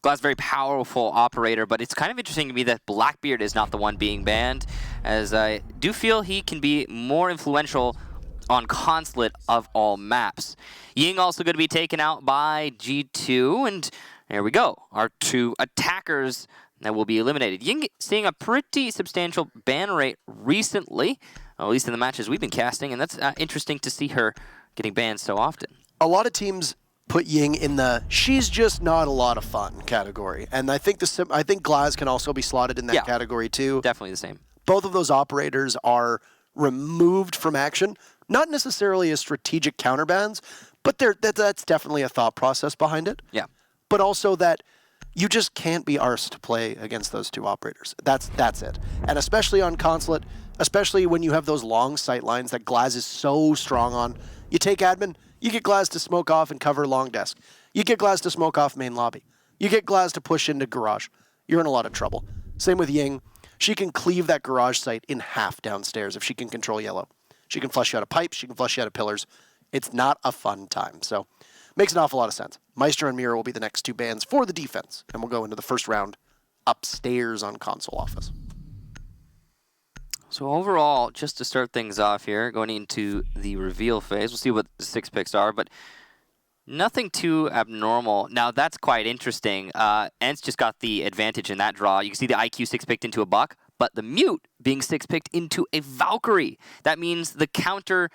Glaz, very powerful operator, but it's kind of interesting to me that Blackbeard is not the one being banned, as I do feel he can be more influential on Consulate of all maps. Ying also going to be taken out by G2, and there we go. Our 2 attackers that will be eliminated. Ying seeing a pretty substantial ban rate recently, at least in the matches we've been casting, and that's interesting to see her getting banned so often. A lot of teams put Ying in the she's just not a lot of fun category, and I think Glaz can also be slotted in that category too. Definitely the same. Both of those operators are removed from action, not necessarily as strategic counterbans, but that's definitely a thought process behind it. Yeah. But also that you just can't be arsed to play against those 2 operators. That's it. And especially on Consulate, especially when you have those long sight lines that Glaz is so strong on. You take admin, you get Glaz to smoke off and cover long desk. You get Glaz to smoke off main lobby. You get Glaz to push into garage. You're in a lot of trouble. Same with Ying. She can cleave that garage site in half downstairs if she can control yellow. She can flush you out of pipes. She can flush you out of pillars. It's not a fun time. So makes an awful lot of sense. Meister and Mira will be the next 2 bans for the defense. And we'll go into the first round upstairs on console office. So overall, just to start things off here, going into the reveal phase, we'll see what the 6 picks are, but nothing too abnormal. Now that's quite interesting. Ence just got the advantage in that draw. You can see the IQ 6-picked into a Buck, but the Mute being 6-picked into a Valkyrie. That means the counter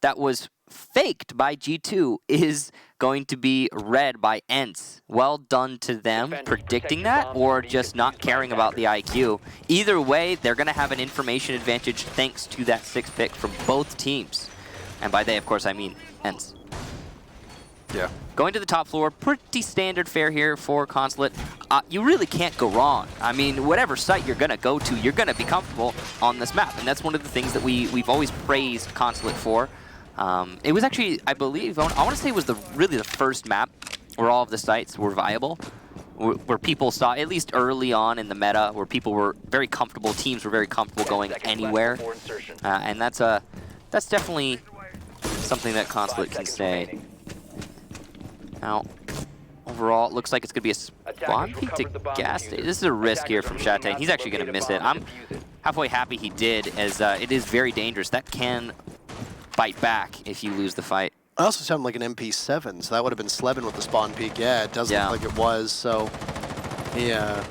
that was faked by G2 is going to be read by Ence. Well done to them predicting that, or just not caring about the IQ. Either way, they're going to have an information advantage thanks to that 6 pick from both teams. And by they, of course, I mean Ence. Yeah. Going to the top floor, pretty standard fare here for Consulate. You really can't go wrong. I mean, whatever site you're going to go to, you're going to be comfortable on this map. And that's one of the things that we've always praised Consulate for. It was actually, I believe, I want to say it was really the first map where all of the sites were viable, where people saw, at least early on in the meta, where people were very comfortable, teams were very comfortable going anywhere. And that's definitely something that Consulate can say. Now, overall, it looks like it's going to be a spawn peek to gas station. This is a risk here from Chate. He's actually going to miss it. I'm halfway happy he did, as it is very dangerous. That can bite back if you lose the fight. I also sound like an MP7, so that would have been Slevin with the spawn peek. Yeah, it does look like it was. So, yeah.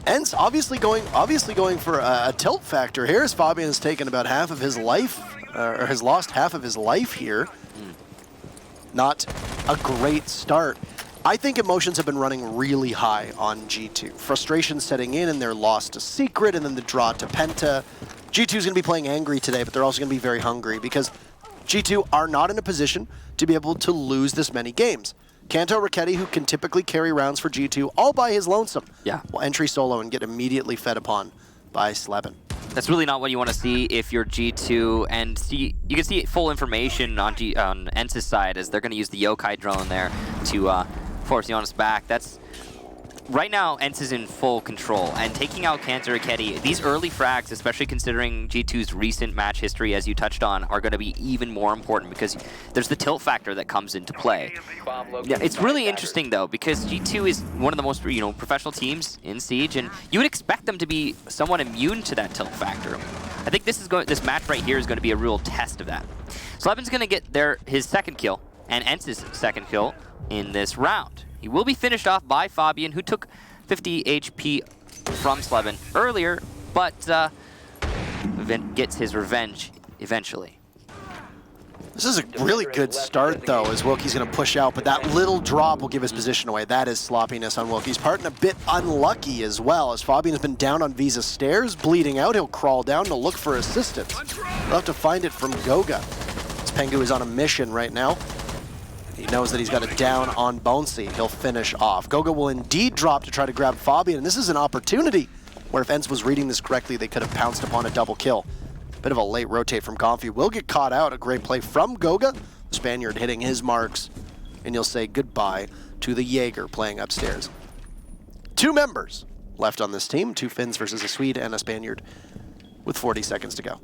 Ence obviously going for a tilt factor here, as Fabian has taken about half of his life, or has lost half of his life here. Not a great start. I think emotions have been running really high on G2. Frustration setting in, and they're lost to Secret, and then the draw to Penta. G2 is going to be playing angry today, but they're also going to be very hungry because G2 are not in a position to be able to lose this many games. Kanto Raketti, who can typically carry rounds for G2, all by his lonesome, will entry solo and get immediately fed upon by Slevin. That's really not what you want to see if you're G2, and you can see full information on Ence's side, as they're going to use the Yokai drone there to force Jonas back. That's right now, Ence is in full control, and taking out Kanto Raketti, these early frags, especially considering G2's recent match history, as you touched on, are going to be even more important because there's the tilt factor that comes into play. Yeah, it's really interesting though, because G2 is one of the most professional teams in Siege, and you would expect them to be somewhat immune to that tilt factor. I think this match right here is going to be a real test of that. Slevin's going to get his 2nd kill and Ence's 2nd kill in this round. He will be finished off by Fabian, who took 50 HP from Slevin earlier, but gets his revenge eventually. This is a really good start, though, as Wilkie's going to push out, but that little drop will give his position away. That is sloppiness on Wilkie's part, and a bit unlucky as well, as Fabian has been down on Visa's stairs, bleeding out. He'll crawl down to look for assistance. He'll have to find it from Goga. As Pengu is on a mission right now. He knows that he's got it down on Bonesy. He'll finish off. Goga will indeed drop to try to grab Fabian, and this is an opportunity where if Ence was reading this correctly, they could have pounced upon a double kill. Bit of a late rotate from Comfy. Will get caught out. A great play from Goga. The Spaniard hitting his marks, and you'll say goodbye to the Jaeger playing upstairs. 2 members left on this team. 2 Finns versus a Swede and a Spaniard with 40 seconds to go.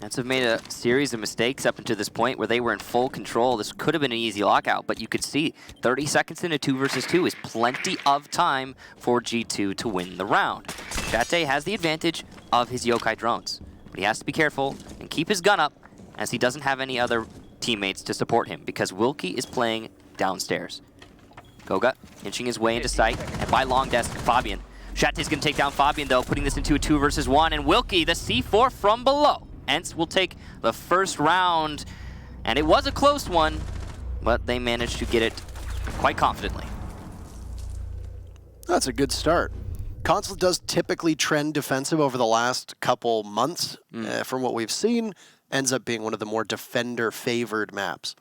Ence have made a series of mistakes up until this point where they were in full control. This could have been an easy lockout, but you could see 30 seconds into 2 versus 2 is plenty of time for G2 to win the round. Chate has the advantage of his yokai drones, but he has to be careful and keep his gun up as he doesn't have any other teammates to support him because Wilkie is playing downstairs. Goga inching his way into sight, and by long desk, Fabian. Chate's going to take down Fabian, though, putting this into a 2 versus 1, and Wilkie, the C4 from below. Ence will take the first round, and it was a close one, but they managed to get it quite confidently. That's a good start. Console does typically trend defensive over the last couple months. From what we've seen, ends up being one of the more defender-favored maps.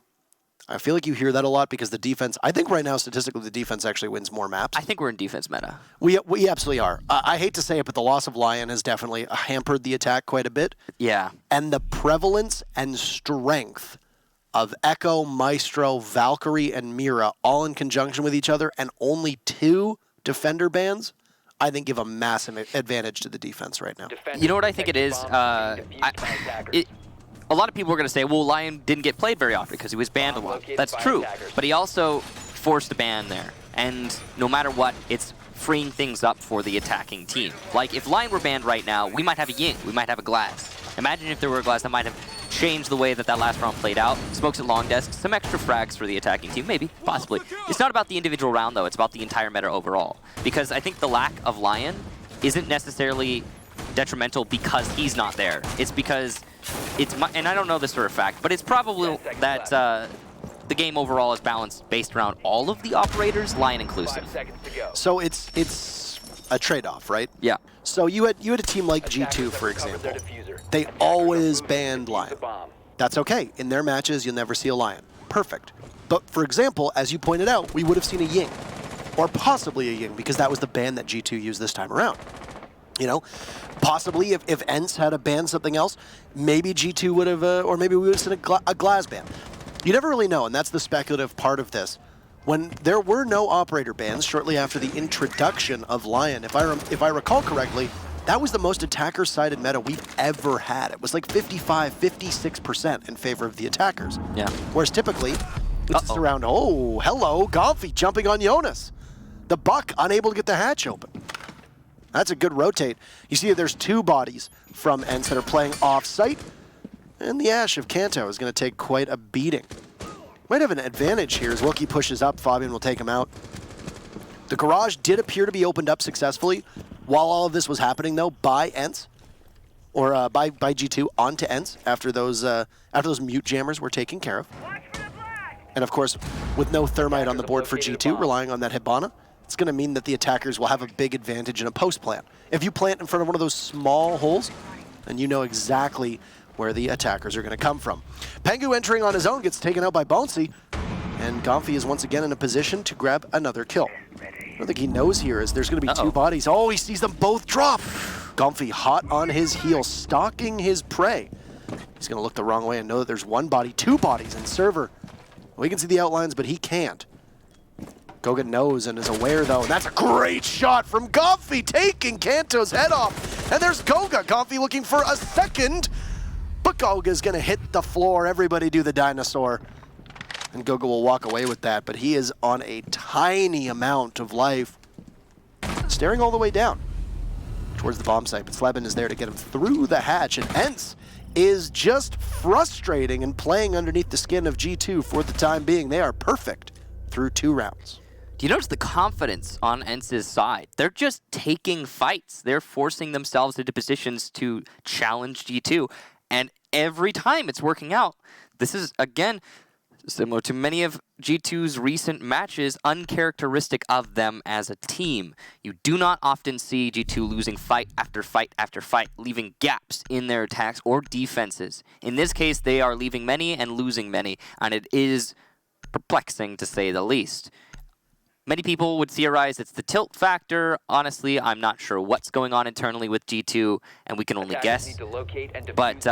I feel like you hear that a lot because the defense, I think right now statistically the defense actually wins more maps. I think we're in defense meta. We absolutely are. I hate to say it, but the loss of Lion has definitely hampered the attack quite a bit. Yeah. And the prevalence and strength of Echo, Maestro, Valkyrie, and Mira all in conjunction with each other and only 2 defender bans, I think give a massive advantage to the defense right now. You know what I think it is? A lot of people are going to say, well, Lion didn't get played very often because he was banned a lot. That's true, but he also forced a ban there. And no matter what, it's freeing things up for the attacking team. Like, if Lion were banned right now, we might have a Ying, we might have a Glass. Imagine if there were a Glass that might have changed the way that last round played out. Smokes at long desk, some extra frags for the attacking team, maybe, possibly. It's not about the individual round, though. It's about the entire meta overall. Because I think the lack of Lion isn't necessarily detrimental because he's not there. It's because and I don't know this for a fact, but it's probably that the game overall is balanced based around all of the operators, Lion inclusive. So it's a trade-off, right? Yeah. So you had a team like G2, for example. They always banned Lion. That's okay. In their matches, you'll never see a Lion. Perfect. But for example, as you pointed out, we would have seen a Ying, or possibly a Ying, because that was the ban that G2 used this time around. You know, possibly if Ence had a ban something else, maybe G2 would have, or maybe we would have seen a Glass ban. You never really know, and that's the speculative part of this. When there were no operator bans shortly after the introduction of Lion, if I recall correctly, that was the most attacker-sided meta we've ever had. It was like 55, 56% in favor of the attackers. Yeah. Whereas typically, it's just around, oh, hello, Golfy jumping on Jonas. The Buck unable to get the hatch open. That's a good rotate. You see there's 2 bodies from Ence that are playing off-site, and the Ash of Kanto is going to take quite a beating. Might have an advantage here as Wilkie pushes up. Fabian will take him out. The garage did appear to be opened up successfully while all of this was happening, though, by Ence, or by G2 onto Ence after those mute jammers were taken care of. And of course, with no thermite on the board for G2, relying on that Hibana, it's going to mean that the attackers will have a big advantage in a post plant. If you plant in front of one of those small holes, then you know exactly where the attackers are going to come from. Pengu entering on his own gets taken out by Bonesy, and Gomfi is once again in a position to grab another kill. I don't think he knows here as there's going to be 2 bodies. Oh, he sees them both drop. Gomfi hot on his heels, stalking his prey. He's going to look the wrong way and know that there's 1 body, 2 bodies in server. We can see the outlines, but he can't. Goga knows and is aware, though, and that's a great shot from Gomfi, taking Kanto's head off. And there's Goga. Gomfi looking for a second, but Goga's going to hit the floor. Everybody do the dinosaur. And Goga will walk away with that, but he is on a tiny amount of life, staring all the way down towards the bomb site, but Sleben is there to get him through the hatch, and Ence is just frustrating and playing underneath the skin of G2 for the time being. They are perfect through 2 rounds. Do you notice the confidence on Ence's side? They're just taking fights. They're forcing themselves into positions to challenge G2. And every time it's working out. This is, again, similar to many of G2's recent matches, uncharacteristic of them as a team. You do not often see G2 losing fight after fight after fight, leaving gaps in their attacks or defenses. In this case, they are leaving many and losing many, and it is perplexing to say the least. Many people would theorize it's the tilt factor. Honestly, I'm not sure what's going on internally with G2, and we can only guess. But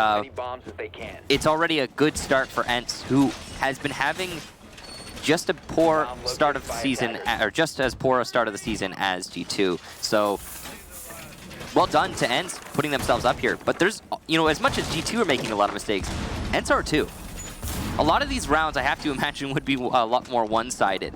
it's already a good start for Ence, who has been having just a poor start of the season, or just as poor a start of the season as G2. So well done to Ence putting themselves up here. But there's, you know, as much as G2 are making a lot of mistakes, Ence are too. A lot of these rounds, I have to imagine, would be a lot more one-sided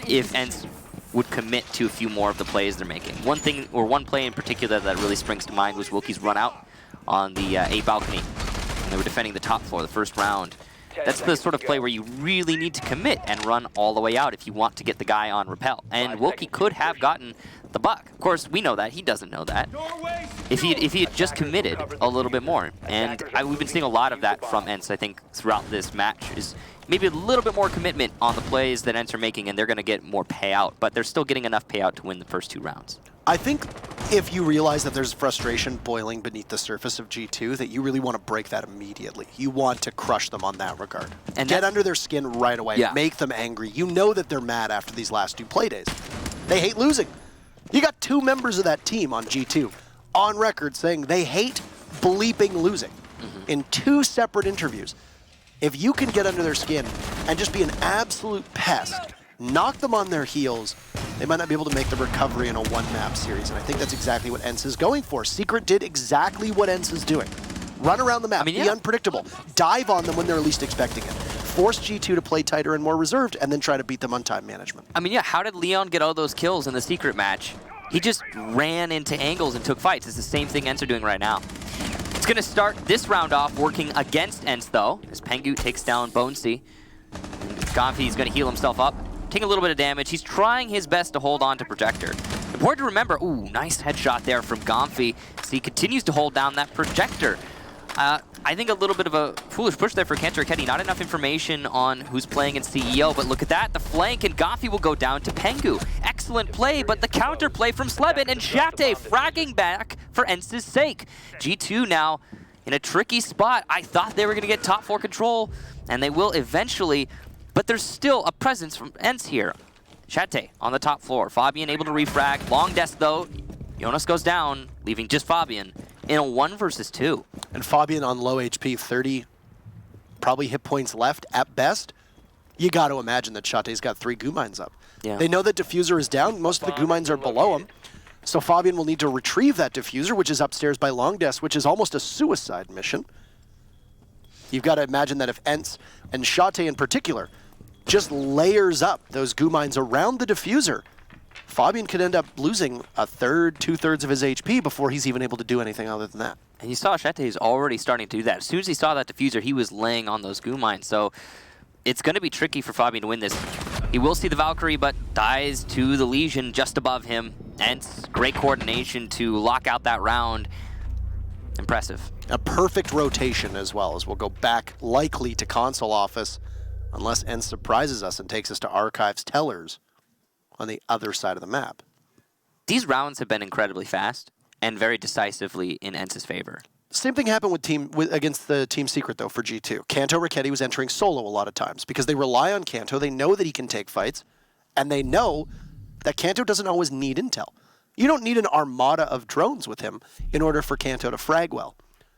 if Ence would commit to a few more of the plays they're making. One thing, or one play in particular that really springs to mind was Wilkie's run out on the A balcony. And they were defending the top floor the first round. That's the sort of play where you really need to commit and run all the way out if you want to get the guy on rappel. And Wilkie could have gotten the buck. Of course, we know that. He doesn't know that. If he had just committed a little bit more. And we've been seeing a lot of that from Ence, I think, throughout this match, is maybe a little bit more commitment on the plays that Ence are making, and they're going to get more payout. But they're still getting enough payout to win the first 2 rounds. I think if you realize that there's frustration boiling beneath the surface of G2, that you really want to break that immediately. You want to crush them on that regard. And get under their skin right away. Yeah. Make them angry. You know that they're mad after these last 2 play days. They hate losing. You got 2 members of that team on G2 on record saying they hate bleeping losing in 2 separate interviews. If you can get under their skin and just be an absolute pest, knock them on their heels, they might not be able to make the recovery in a 1-map series. And I think that's exactly what Ence is going for. Secret did exactly what Ence is doing. Run around the map, be unpredictable, dive on them when they're least expecting it. Force G2 to play tighter and more reserved, and then try to beat them on time management. I mean, yeah, how did Leon get all those kills in the Secret match? He just ran into angles and took fights. It's the same thing Ence are doing right now. It's going to start this round off working against Ence, though, as Pengu takes down Bonesy. Gonfi's going to heal himself up, taking a little bit of damage. He's trying his best to hold on to Projector. Important to remember, ooh, nice headshot there from Gonfi, as he continues to hold down that Projector. I think a little bit of a foolish push there for Cantor Ketty. Not enough information on who's playing in CEO, but look at that. The flank, and Gonfi will go down to Pengu. Excellent play, but the counter play from Slebin, and Shate fragging back for Ence's sake. G2 now in a tricky spot. I thought they were going to get top 4 control, and they will eventually, but there's still a presence from Ence here. Shate on the top floor. Fabian able to refrag. Long desk, though. Jonas goes down, leaving just Fabian in a 1 versus 2. And Fabian on low HP, 30 probably hit points left at best. You got to imagine that Shate's got 3 goo mines up. Yeah. They know that Diffuser is down. Most of the goo mines are below him. So Fabian will need to retrieve that Diffuser, which is upstairs by Long Desk, which is almost a suicide mission. You've got to imagine that if Ence and Shate in particular just layers up those goo mines around the Diffuser, Fabian could end up losing a third, 2/3 of his HP before he's even able to do anything other than that. And you saw Shate's already starting to do that. As soon as he saw that Diffuser, he was laying on those goo mines. So it's going to be tricky for Fabian to win this. He will see the Valkyrie, but dies to the Legion just above him. Ence, great coordination to lock out that round. Impressive. A perfect rotation as well, as we'll go back likely to console office, unless Ence surprises us and takes us to Archives Tellers on the other side of the map. These rounds have been incredibly fast and very decisively in Ence's favor. Same thing happened against the Team Secret, though, for G2. Kanto Raketti was entering solo a lot of times because they rely on Kanto. They know that he can take fights, and they know that Kanto doesn't always need intel. You don't need an armada of drones with him in order for Kanto to frag well.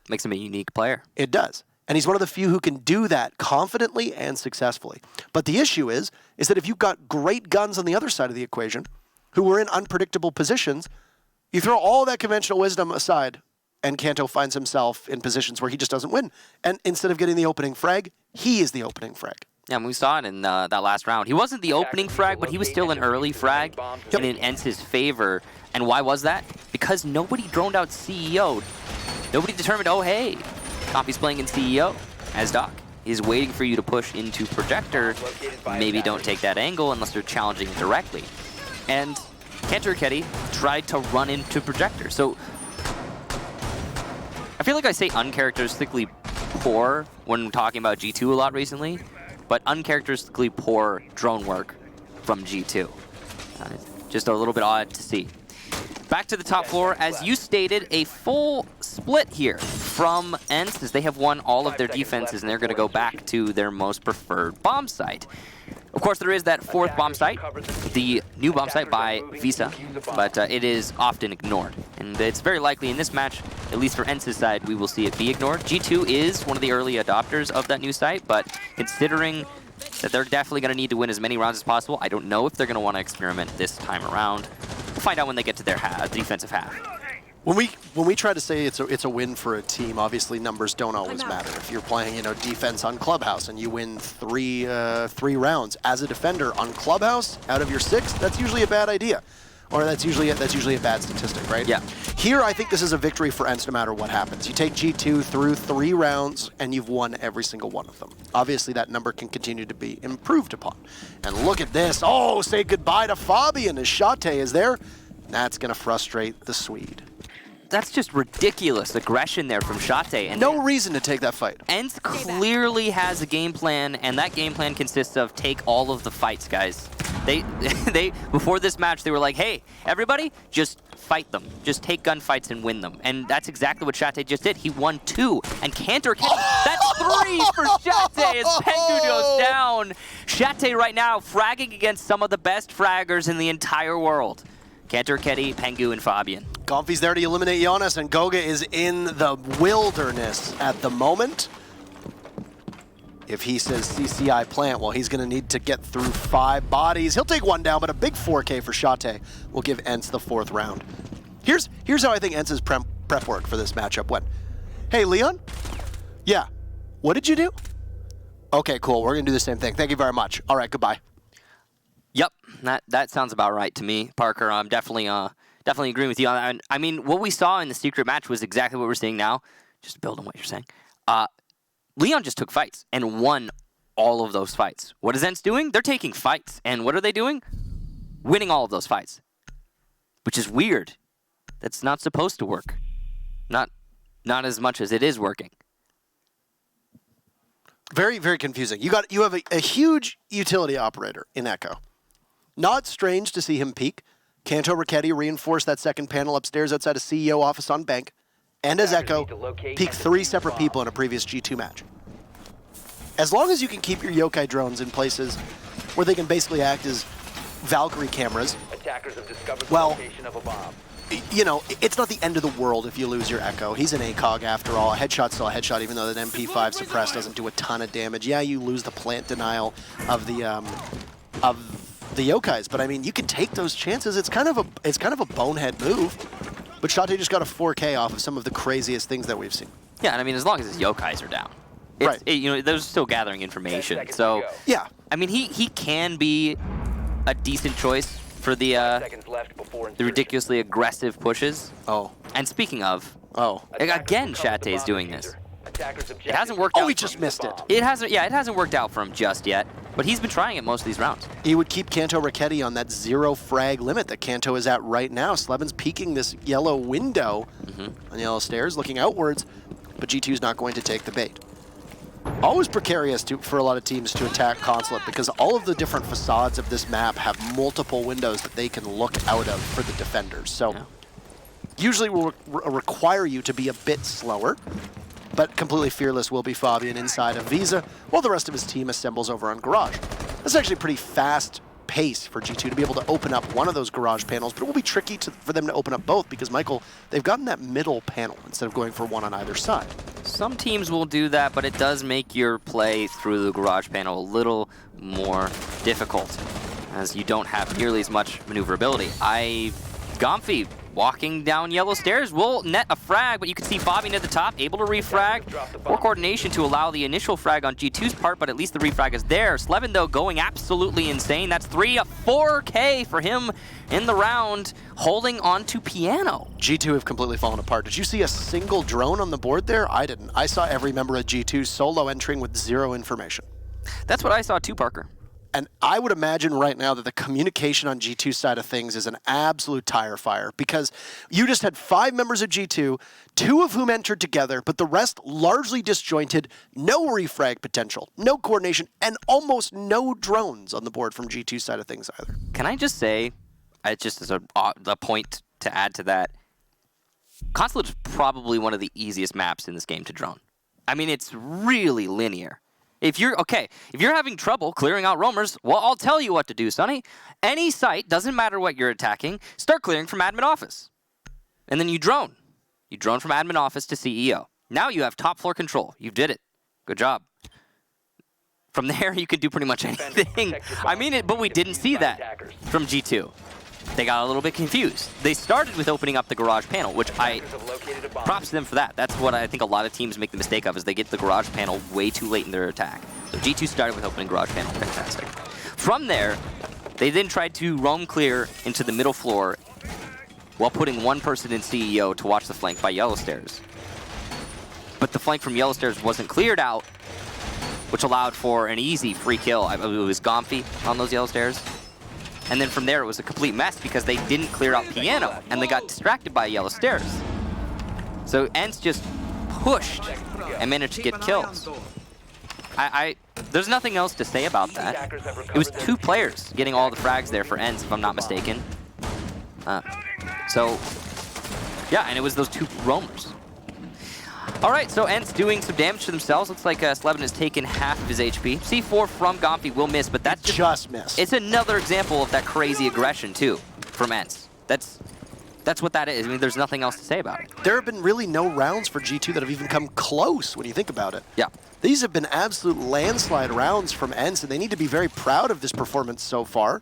Makes him a unique player. It does. And he's one of the few who can do that confidently and successfully. But the issue is that if you've got great guns on the other side of the equation, who are in unpredictable positions, you throw all that conventional wisdom aside, and Kanto finds himself in positions where he just doesn't win. And instead of getting the opening frag, he is the opening frag. Yeah, and we saw it in that last round. He wasn't the opening frag, but he was still an early frag, and in Ence's favor. And why was that? Because nobody droned out CEO. Nobody determined, oh, hey, Coffee's playing in CEO as Doc. He's waiting for you to push into Projector. Maybe don't take that angle unless they're challenging it directly. And Cantor Raketti tried to run into Projector. So I feel like I say uncharacteristically poor when talking about G2 a lot recently, but uncharacteristically poor drone work from G2. Just a little bit odd to see. Back to the top floor, as you stated, a full split here from Ence, as they have won all of their defenses, and they're going to go back to their most preferred bomb site. Of course, there is that 4th bomb site, the new bomb site by Visa, but it is often ignored. And it's very likely in this match, at least for Ence's side, we will see it be ignored. G2 is one of the early adopters of that new site, but considering that they're definitely going to need to win as many rounds as possible, I don't know if they're going to want to experiment this time around. We'll find out when they get to their defensive half. When we try to say it's a win for a team, obviously numbers don't always matter. If you're playing, defense on Clubhouse and you win three rounds as a defender on Clubhouse out of your 6, that's usually a bad idea, or that's usually a bad statistic, right? Yeah. Here, I think this is a victory for Ence no matter what happens. You take G2 through 3 rounds and you've won every single one of them. Obviously, that number can continue to be improved upon. And look at this! Oh, say goodbye to Fabian as Shate is there. That's gonna frustrate the Swede. That's just ridiculous aggression there from Shate. And no reason to take that fight. Ence clearly has a game plan, and that game plan consists of take all of the fights, guys. They before this match, they were like, hey, everybody, just fight them. Just take gunfights and win them. And that's exactly what Shate just did. He won 2. And Cantor, that's 3 for Shate as Pengu goes down. Shate right now fragging against some of the best fraggers in the entire world. Cantor, Ketty, Pengu, and Fabian. Comfy's there to eliminate Jonas, and Goga is in the wilderness at the moment. If he says CCI plant, well, he's going to need to get through 5 bodies. He'll take 1 down, but a big 4K for Shate will give Ence the 4th round. Here's how I think Ence's prep work for this matchup went. Hey, Leon? Yeah. What did you do? Okay, cool. We're going to do the same thing. Thank you very much. All right, goodbye. Yep, that sounds about right to me, Parker. I'm definitely agreeing with you on that. I mean, what we saw in the secret match was exactly what we're seeing now. Just to build on what you're saying. Leon just took fights and won all of those fights. What is Ence doing? They're taking fights. And what are they doing? Winning all of those fights. Which is weird. That's not supposed to work. Not as much as it is working. Very, very confusing. You have a huge utility operator in Echo. Not strange to see him peek. Canto Ricchetti reinforced that second panel upstairs outside a CEO office on Bank. And as Echo, peeked 3 separate people in a previous G2 match. As long as you can keep your yokai drones in places where they can basically act as Valkyrie cameras, well, it's not the end of the world if you lose your Echo. He's an ACOG after all. A headshot's still a headshot, even though that MP5 suppress doesn't do a ton of damage. Yeah, you lose the plant denial of the yokais, but I mean, you can take those chances. It's kind of a bonehead move. But Shate just got a 4K off of some of the craziest things that we've seen. Yeah, and I mean, as long as his yokais are down, right? They're still gathering information. So yeah, I mean, he can be a decent choice for the ridiculously aggressive pushes. Oh, and speaking of, again, Shate is doing this. It hasn't worked out. Oh, he just missed it. It hasn't worked out for him just yet, but he's been trying it most of these rounds. He would keep Canto Ricchetti on that 0 frag limit that Canto is at right now. Slevin's peeking this yellow window on the yellow stairs, looking outwards, but G2's not going to take the bait. Always precarious for a lot of teams to attack Consulate because all of the different facades of this map have multiple windows that they can look out of for the defenders. So usually will require you to be a bit slower. But completely fearless will be Fabian inside of Visa, while the rest of his team assembles over on Garage. That's actually a pretty fast pace for G2 to be able to open up one of those Garage panels, but it will be tricky for them to open up both because, Michael, they've gotten that middle panel instead of going for one on either side. Some teams will do that, but it does make your play through the Garage panel a little more difficult, as you don't have nearly as much maneuverability. Gomfy walking down yellow stairs will net a frag, but you can see Fabian at the top, able to refrag. More coordination to allow the initial frag on G2's part, but at least the refrag is there. Slevin, though, going absolutely insane. That's 4K for him in the round, holding on to Piano. G2 have completely fallen apart. Did you see a single drone on the board there? I didn't. I saw every member of G2 solo entering with 0 information. That's what I saw too, Parker. And I would imagine right now that the communication on G2's side of things is an absolute tire fire because you just had 5 members of G2, 2 of whom entered together, but the rest largely disjointed, no refrag potential, no coordination, and almost no drones on the board from G2's side of things either. Can I just say, just as a point to add to that, Consulate is probably one of the easiest maps in this game to drone. I mean, it's really linear. If you're having trouble clearing out roamers, well, I'll tell you what to do, Sonny. Any site, doesn't matter what you're attacking, start clearing from admin office. And then you drone. You drone from admin office to CEO. Now you have top floor control. You did it. Good job. From there, you can do pretty much anything. I mean it, but we didn't see that from G2. they got a little bit confused. They started with opening up the garage panel, which props to them for that. That's what I think a lot of teams make the mistake of, is they get the garage panel way too late in their attack. So G2 started with opening garage panel, fantastic. From there, they then tried to roam clear into the middle floor while putting one person in CEO to watch the flank by Yellow Stairs. But the flank from Yellow Stairs wasn't cleared out, which allowed for an easy free kill. It was Gomfy on those Yellow Stairs. And then from there, it was a complete mess because they didn't clear out Piano, and they got distracted by Yellow Stairs. So Ence just pushed and managed to get kills. There's nothing else to say about that. It was 2 players getting all the frags there for Ence, if I'm not mistaken. So, yeah, and it was those 2 roamers. All right, so Ence doing some damage to themselves. Looks like Slevin has taken half of his HP. C4 from Gomfy will miss, but that's just missed. It's another example of that crazy aggression, too, from Ence. That's what that is. I mean, there's nothing else to say about it. There have been really no rounds for G2 that have even come close when you think about it. Yeah. These have been absolute landslide rounds from Ence, and they need to be very proud of this performance so far.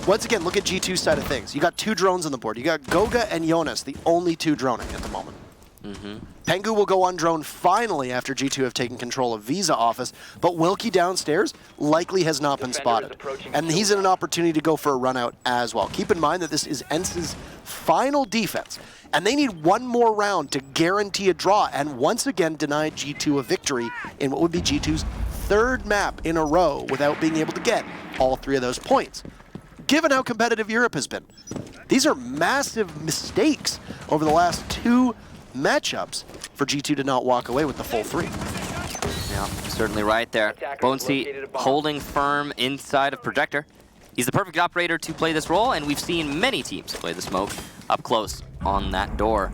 Once again, look at G2's side of things. You got 2 drones on the board. You got Goga and Jonas, the only 2 droning at the moment. Pengu will go on drone finally after G2 have taken control of Visa office, but Wilkie downstairs likely has not been spotted. And he's in an opportunity to go for a run out as well. Keep in mind that this is Ence's final defense, and they need one more round to guarantee a draw, and once again deny G2 a victory in what would be G2's 3rd map in a row without being able to get all 3 of those points. Given how competitive Europe has been, these are massive mistakes over the last 2 matchups for G2 to not walk away with the full 3. Yeah, certainly right there. Bonesy holding firm inside of Projector. He's the perfect operator to play this role, and we've seen many teams play the smoke up close on that door.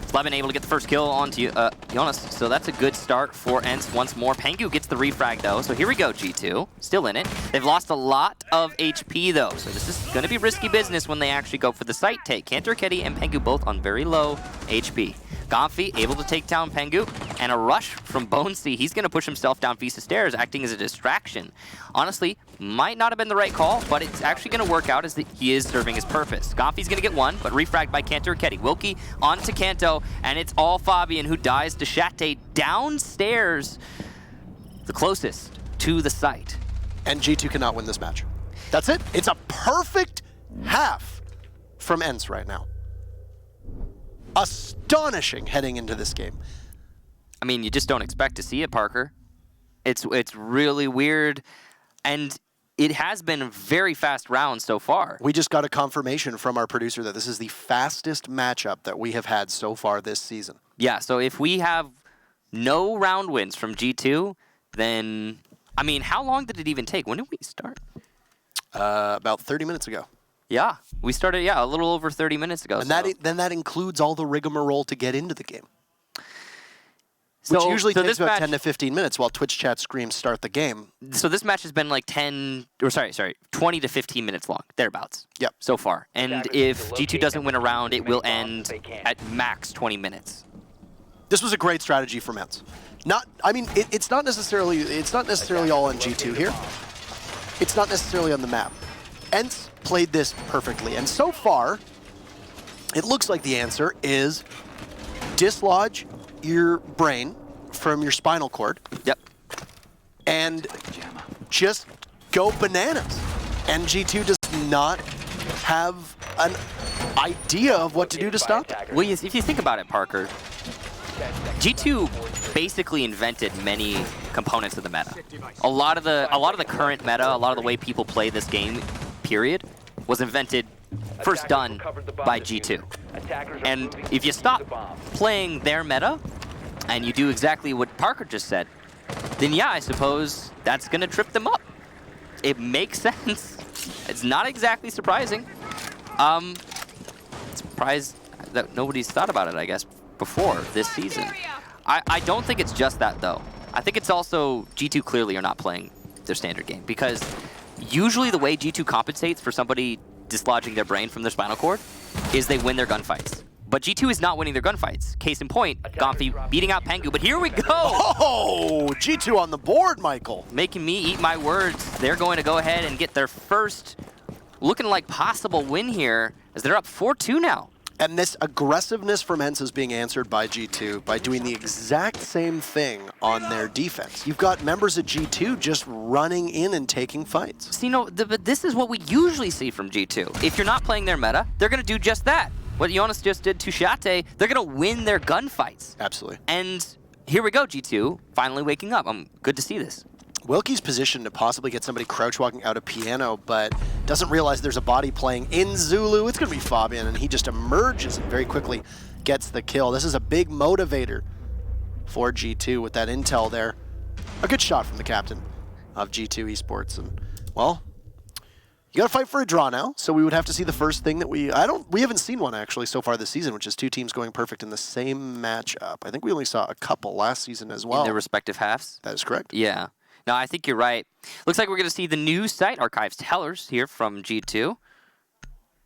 Slevin able to get the first kill onto Jonas, so that's a good start for Ence once more. Pengu gets the refrag though, so here we go, G2. Still in it. They've lost a lot of HP though, so this is going to be risky business when they actually go for the site take. Cantor, Ketty, and Pengu both on very low HP. Gomfy able to take down Pengu, and a rush from Bonesy. He's going to push himself down Visa Stairs, acting as a distraction. Honestly, might not have been the right call, but it's actually going to work out as he is serving his purpose. Gomfy's going to get 1, but refragged by Cantor Ketty. Wilkie onto Kanto, and it's all Fabian who dies to Shate downstairs, the closest to the site. And G2 cannot win this match. That's it. It's a perfect half from Ence right now. Astonishing heading into this game. I mean, you just don't expect to see it, Parker. It's really weird, and it has been very fast rounds so far. We just got a confirmation from our producer that this is the fastest matchup that we have had so far this season. Yeah, so if we have no round wins from G2, then, I mean, how long did it even take? When did we start? About 30 minutes ago. Yeah, we started, a little over 30 minutes ago. And then that includes all the rigmarole to get into the game. Which usually takes about 10 to 15 minutes while Twitch chat screams start the game. So this match has been like 20 to 15 minutes long, thereabouts. Yep. So far. And if G2 doesn't win a round, it will end at max 20 minutes. This was a great strategy from Ence. It's not necessarily all on G2 here. It's not necessarily on the map. Ence played this perfectly, and so far, it looks like the answer is dislodge your brain from your spinal cord. Yep. And just go bananas. And G2 does not have an idea of what to do to stop it. Well, if you think about it, Parker, G2 basically invented many components of the meta. A lot of the current meta, a lot of the way people play this game, period, was invented, first done by G2. And if you stop playing their meta, and you do exactly what Parker just said, then yeah, I suppose that's going to trip them up. It makes sense. It's not exactly surprising. Surprised that nobody's thought about it, I guess, before this season. I don't think it's just that, though. I think it's also G2 clearly are not playing their standard game, because usually the way G2 compensates for somebody dislodging their brain from their spinal cord is they win their gunfights. But G2 is not winning their gunfights. Case in point, Gomfy beating out Pengu, but here we go! Oh, G2 on the board, Michael. Making me eat my words. They're going to go ahead and get their first looking like possible win here as they're up 4-2 now. And this aggressiveness from Ence is being answered by G2 by doing the exact same thing on their defense. You've got members of G2 just running in and taking fights. So, you know, but this is what we usually see from G2. If you're not playing their meta, they're going to do just that. What Jonas just did to Shate, they're going to win their gunfights. Absolutely. And here we go, G2, finally waking up. I'm good to see this. Wilkie's positioned to possibly get somebody crouch walking out of piano, but doesn't realize there's a body playing in Zulu. It's going to be Fabian, and he just emerges and very quickly gets the kill. This is a big motivator for G2 with that intel there. A good shot from the captain of G2 Esports. And, well, you got to fight for a draw now, so we would have to see the first thing that we haven't seen one actually so far this season, which is two teams going perfect in the same matchup. I think we only saw a couple last season as well. In their respective halves? That is correct. Yeah. No, I think you're right. Looks like we're going to see the new site archives tellers here from G2.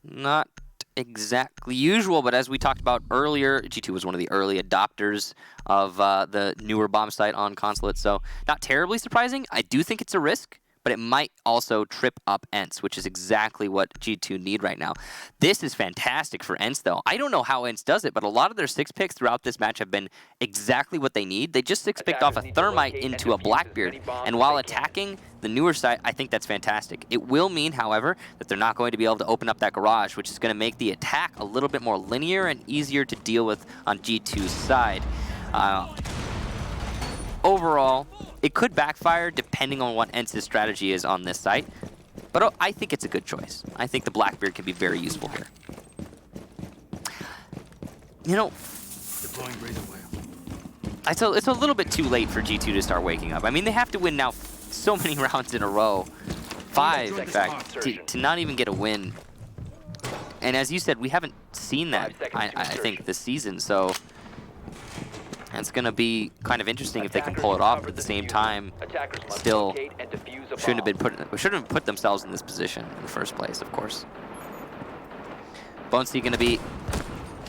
Not exactly usual, but as we talked about earlier, G2 was one of the early adopters of the newer bomb site on Consulate, so not terribly surprising. I do think it's a risk, but it might also trip up Ence, which is exactly what G2 need right now. This is fantastic for Ence, though. I don't know how Ence does it, but a lot of their 6 picks throughout this match have been exactly what they need. They just 6-picked off a Thermite into a Blackbeard, and while attacking the newer site, I think that's fantastic. It will mean, however, that they're not going to be able to open up that garage, which is going to make the attack a little bit more linear and easier to deal with on G2's side. Overall, it could backfire depending on what Ence's strategy is on this site, but I think it's a good choice. I think the Blackbeard can be very useful here. You know, it's a little bit too late for G2 to start waking up. I mean, they have to win now so many rounds in a row. 5, in fact, to not even get a win. And as you said, we haven't seen that, I think, this season, so it's going to be kind of interesting if they can pull it off, but at the same time, still shouldn't have put themselves in this position in the first place, of course. Bonesy going to be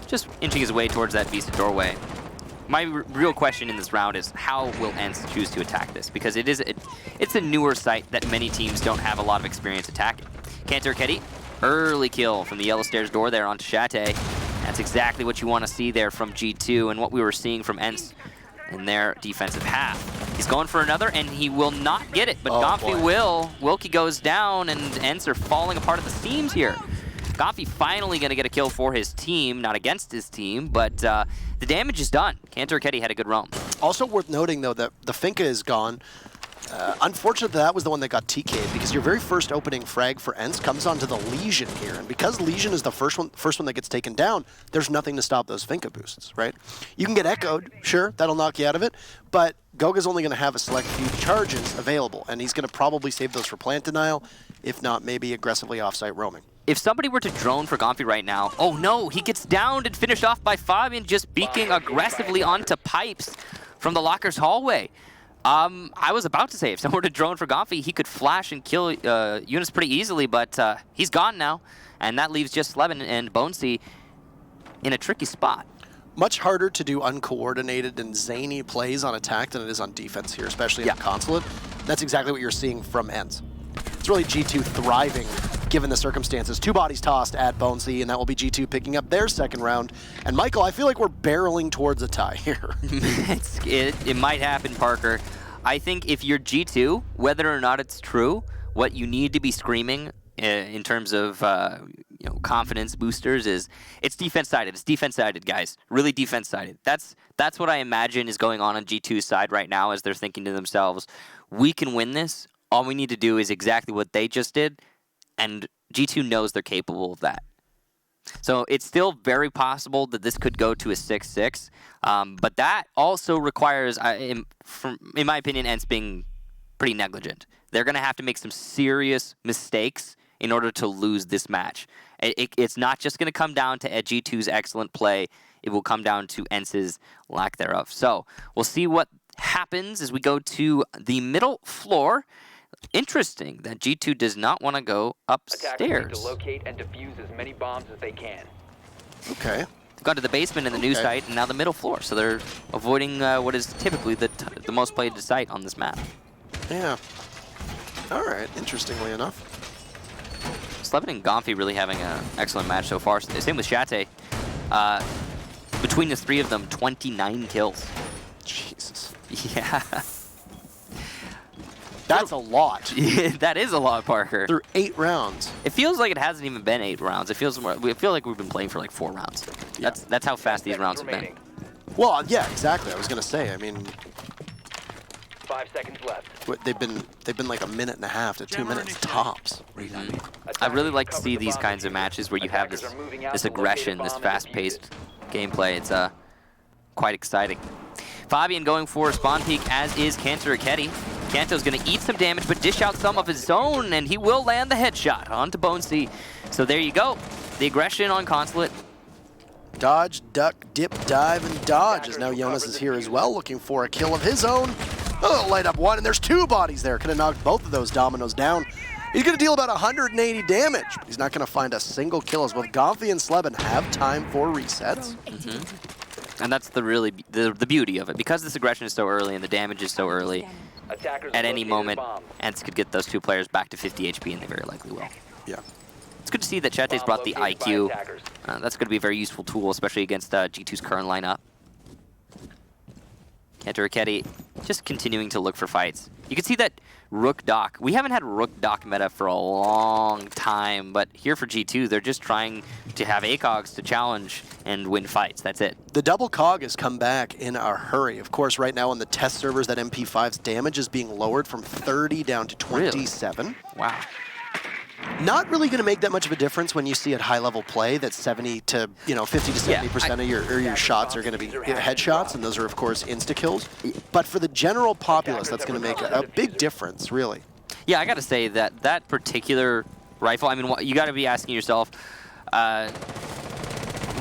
just inching his way towards that Vista doorway. My real question in this round is how will Ence choose to attack this? Because it's a newer site that many teams don't have a lot of experience attacking. Cantor Ketty, early kill from the yellow stairs door there onto Shate. That's exactly what you want to see there from G2 and what we were seeing from Ence in their defensive half. He's going for another, and he will not get it, but Gomfi will. Wilkie goes down, and Ence are falling apart at the seams here. Gomfi finally going to get a kill for his team, not against his team, but the damage is done. Cantor Ketty had a good roam. Also worth noting, though, that the Finka is gone. Unfortunately, that was the one that got TK'd, because your very first opening frag for Ence comes onto the Legion here, and because Legion is the first one that gets taken down, there's nothing to stop those Finka boosts, right? You can get echoed, sure, that'll knock you out of it, but Goga's only going to have a select few charges available, and he's going to probably save those for plant denial, if not maybe aggressively offsite roaming. If somebody were to drone for Gomfi right now, oh no, he gets downed and finished off by Fabian, just beaking aggressively onto pipes from the Locker's hallway. I was about to say, if someone were to drone for Gomfi, he could flash and kill Eunice pretty easily, but he's gone now. And that leaves just Slevin and Bonesy in a tricky spot. Much harder to do uncoordinated and zany plays on attack than it is on defense here, especially in the Consulate. That's exactly what you're seeing from Ence. It's really G2 thriving, given the circumstances. 2 bodies tossed at Bonesy, and that will be G2 picking up their second round. And Michael, I feel like we're barreling towards a tie here. It might happen, Parker. I think if you're G2, whether or not it's true, what you need to be screaming in terms of confidence boosters is it's defense-sided. It's defense-sided, guys. Really defense-sided. That's what I imagine is going on G2's side right now as they're thinking to themselves, we can win this. All we need to do is exactly what they just did, and G2 knows they're capable of that. So it's still very possible that this could go to a 6-6, but that also requires, in my opinion, Ence being pretty negligent. They're going to have to make some serious mistakes in order to lose this match. It's not just going to come down to G2's excellent play. It will come down to Ence's lack thereof. So we'll see what happens as we go to the middle floor. Interesting that G2 does not want to go upstairs. Attackers need to locate and defuse as many bombs as they can. Okay. They've gone to the basement in the new site and now the middle floor, so they're avoiding what is typically the most played site on this map. Yeah. All right, interestingly enough. Slevin and Gomfi really having an excellent match so far. Same with Shate. Between the three of them, 29 kills. Jesus. Yeah. That's a lot. That is a lot, Parker. Through 8 rounds. It feels like it hasn't even been 8 rounds. It feels more. We feel like we've been playing for like 4 rounds. Yeah. That's how fast these rounds have been. Well, yeah, exactly. I was gonna say. I mean, 5 seconds left. they've been like a minute and a half to 2 minutes tops. I really like to see these kinds of matches where you have this aggression, this fast-paced gameplay. It's quite exciting. Fabian going for spawn peek, as is Kanto Raketti. Kanto's going to eat some damage, but dish out some of his own, and he will land the headshot onto Bonesea. So there you go. The aggression on Consulate. Dodge, duck, dip, dive, and dodge. As now Jonas is here as well, looking for a kill of his own. Oh, light up one, and there's 2 bodies there. Could have knocked both of those dominoes down. He's going to deal about 180 damage, but he's not going to find a single kill, as both Gomfi and Slevin have time for resets. And that's the beauty of it. Because this aggression is so early and the damage is so early, at any moment, Ence could get those 2 players back to 50 HP, and they very likely will. Yeah. It's good to see that Chate's brought the IQ. That's going to be a very useful tool, especially against G2's current lineup. Kanto Raketti just continuing to look for fights. You can see that Rook Doc. We haven't had Rook Doc meta for a long time, but here for G2, they're just trying to have ACOGs to challenge and win fights. That's it. The double cog has come back in a hurry. Of course, right now on the test servers, that MP5's damage is being lowered from 30 down to 27. Really? Wow. Not really going to make that much of a difference when you see at high-level play that 70 to 50 to 70% of your shots are going to be headshots, and those are of course insta-kills. But for the general populace, that's going to make a big difference, really. Yeah, I got to say that that particular rifle. I mean, you got to be asking yourself,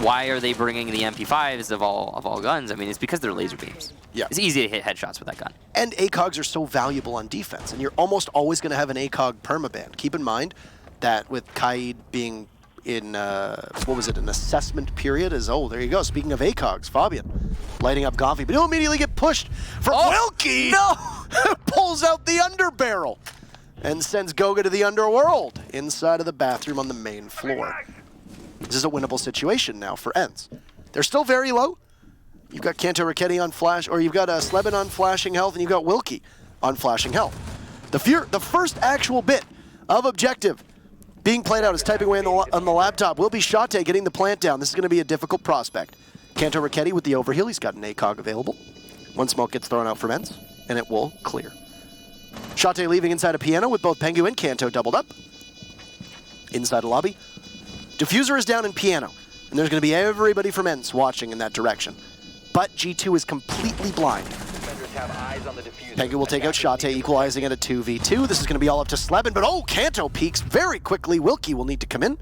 why are they bringing the MP5s of all guns? I mean, it's because they're laser beams. Yeah. It's easy to hit headshots with that gun. And ACOGs are so valuable on defense, and you're almost always going to have an ACOG permaban. Keep in mind that with Kaid being in, what was it, an assessment period, there you go. Speaking of ACOGs, Fabian lighting up Gomfi, but he'll immediately get pushed from Wilkie! No! Pulls out the underbarrel and sends Goga to the underworld inside of the bathroom on the main floor. This is a winnable situation now for Ence. They're still very low. You've got Kanto Raketti on flash, or you've got Slevin on flashing health, and you've got Wilkie on flashing health. The first actual bit of objective being played out is typing away on the laptop. Will be Shate getting the plant down. This is going to be a difficult prospect. Kanto Raketti with the overheal. He's got an ACOG available. One smoke gets thrown out from Ence, and it will clear. Shate leaving inside a piano with both Pengu and Kanto doubled up. Inside a lobby. Diffuser is down in piano, and there's going to be everybody from Ence watching in that direction. But G2 is completely blind. Pengu will take out Shate, equalizing at a 2v2. This is going to be all up to Slevin, but Kanto peeks very quickly. Wilkie will need to come in.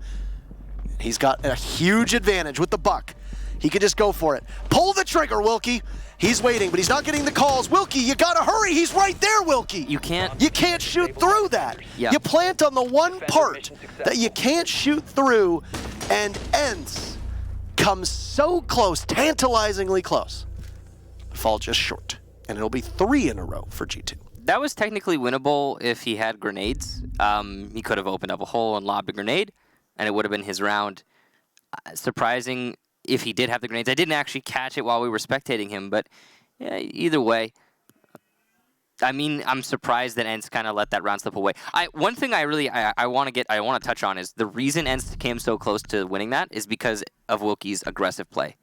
He's got a huge advantage with the buck. He could just go for it. Pull the trigger, Wilkie. He's waiting, but he's not getting the calls. Wilkie, you gotta hurry. He's right there, Wilkie. You can't shoot through that. Yeah. You plant on the one part that you can't shoot through, and Ence comes so close, tantalizingly close. Fall just short, and it'll be 3 in a row for G2. That was technically winnable if he had grenades. He could have opened up a hole and lobbed a grenade, and it would have been his round. Surprising if he did have the grenades. I didn't actually catch it while we were spectating him, but yeah, either way. I mean, I'm surprised that Ence kind of let that round slip away. One thing I want to touch on is the reason Ence came so close to winning that is because of Wilkie's aggressive play.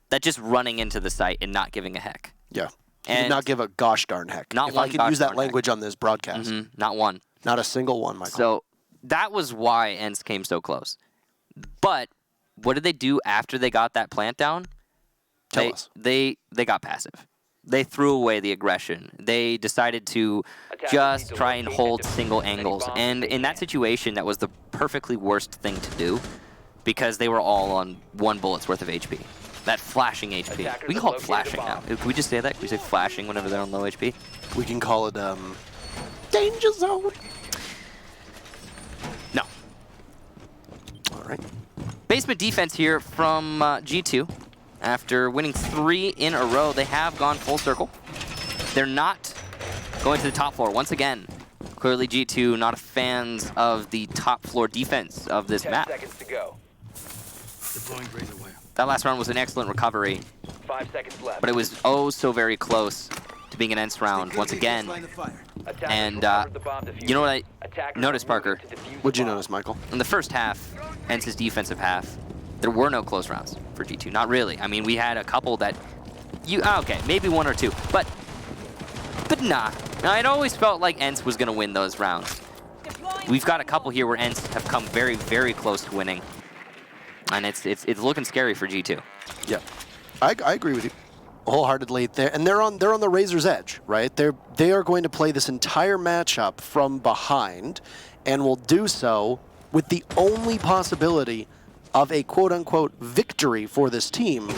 That just running into the site and not giving a heck. Yeah. He did not give a gosh darn heck. Not if one I could use that language on this broadcast. Not one. Not a single one, Michael. So that was why Ence came so close. But what did they do after they got that plant down? Tell us. They got passive. They threw away the aggression. They decided to just try and hold single angles. And in that situation, that was the perfectly worst thing to do because they were all on 1 bullet's worth of HP. That flashing HP. We can call it flashing now. Can we just say that? Can we say flashing whenever they're on low HP? We can call it, danger zone. No. All right. Basement defense here from G2. After winning 3 in a row, they have gone full circle. They're not going to the top floor once again. Clearly G2 not fans of the top floor defense of this 10 map. seconds to go. Deploying razor wire. That last round was an excellent recovery, 5 seconds left. but it was oh so very close to being an Ence round once again. Attackers And recovered the bomb diffuser. you know what I Attackers noticed, are moving Parker? to defuse What'd the you bomb. notice, Michael? In the first half, Ence's defensive half, there were no close rounds for G2. Not really. I mean, we had a couple that okay, maybe one or two, but nah. I'd always felt like Ence was gonna win those rounds. We've got a couple here where Ence have come very, very close to winning, and it's looking scary for G2. Yeah, I agree with you wholeheartedly there, and they're on the razor's edge, right? They are going to play this entire matchup from behind, and will do so with the only possibility of a quote-unquote victory for this team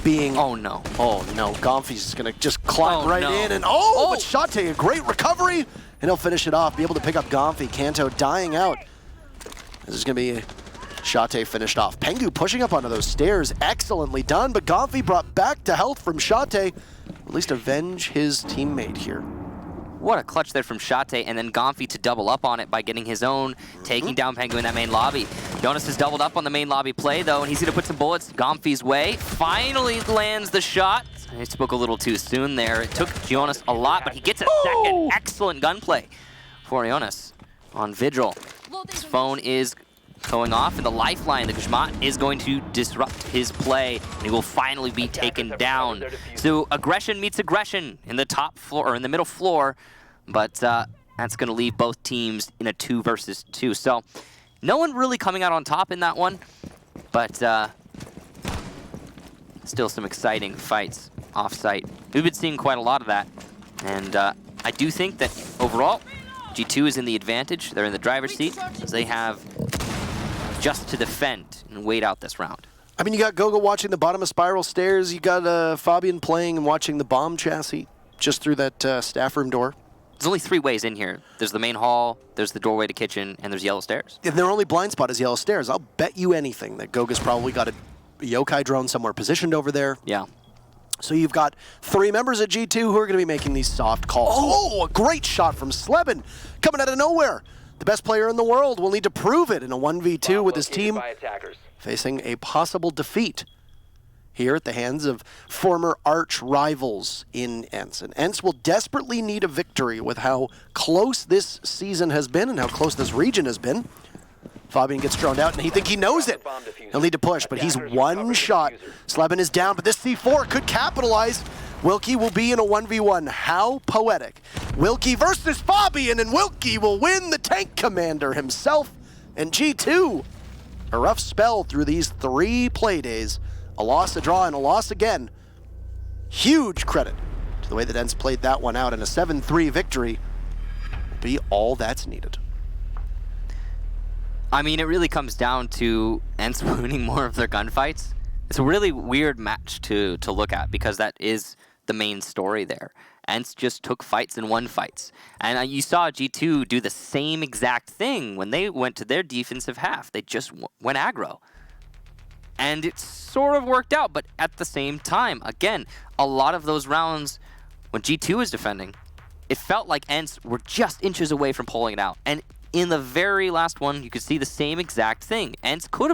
being... Oh no. Gomfi's gonna just climb right in, and but Shate, a great recovery, and he'll finish it off, be able to pick up Gomfi. Kanto dying out. This is gonna be Shate finished off. Pengu pushing up onto those stairs, excellently done, but Gomfi brought back to health from Shate, at least avenge his teammate here. What a clutch there from Shate, and then Gomfi to double up on it by getting his own, taking down Pengu in that main lobby. Jonas has doubled up on the main lobby play, though, and he's going to put some bullets Gomfi's way. Finally lands the shot. He spoke a little too soon there. It took Jonas a lot, but he gets a second. Excellent gunplay for Jonas on Vigil. His phone is going off, and the lifeline, the Guzman, is going to disrupt his play, and he will finally be taken down. So aggression meets aggression in the top floor, or in the middle floor, but that's going to leave both teams in a 2 versus 2. So no one really coming out on top in that one, but still some exciting fights off-site. We've been seeing quite a lot of that, and I do think that overall, G2 is in the advantage. They're in the driver's seat, as they have just to defend and wait out this round. I mean, you got Gogo watching the bottom of Spiral Stairs, you got Fabian playing and watching the bomb chassis just through that staff room door. There's only 3 ways in here. There's the main hall, there's the doorway to kitchen, and there's yellow stairs. And their only blind spot is yellow stairs. I'll bet you anything that Goga's probably got a yokai drone somewhere positioned over there. Yeah. So you've got 3 members at G2 who are going to be making these soft calls. Oh, a great shot from Sleben coming out of nowhere. The best player in the world will need to prove it in a 1v2 with his team facing a possible defeat here at the hands of former arch rivals in Ence. And Ence will desperately need a victory with how close this season has been and how close this region has been. Fabian gets droned out, and he thinks he knows it. He'll need to push, but he's one shot. Sleben is down, but this C4 could capitalize. Wilkie will be in a 1v1. How poetic. Wilkie versus Fabian, and Wilkie will win the tank commander himself. And G2, a rough spell through these 3 play days. A loss, a draw, and a loss again. Huge credit to the way that Ence played that one out, and a 7-3 victory will be all that's needed. I mean, it really comes down to Ence winning more of their gunfights. It's a really weird match to look at, because that is the main story there. Ence just took fights and won fights. And you saw G2 do the same exact thing when they went to their defensive half. They just went aggro. And it sort of worked out, but at the same time, again, a lot of those rounds when G2 was defending, it felt like Ence were just inches away from pulling it out. And in the very last one, you could see the same exact thing. Ence could have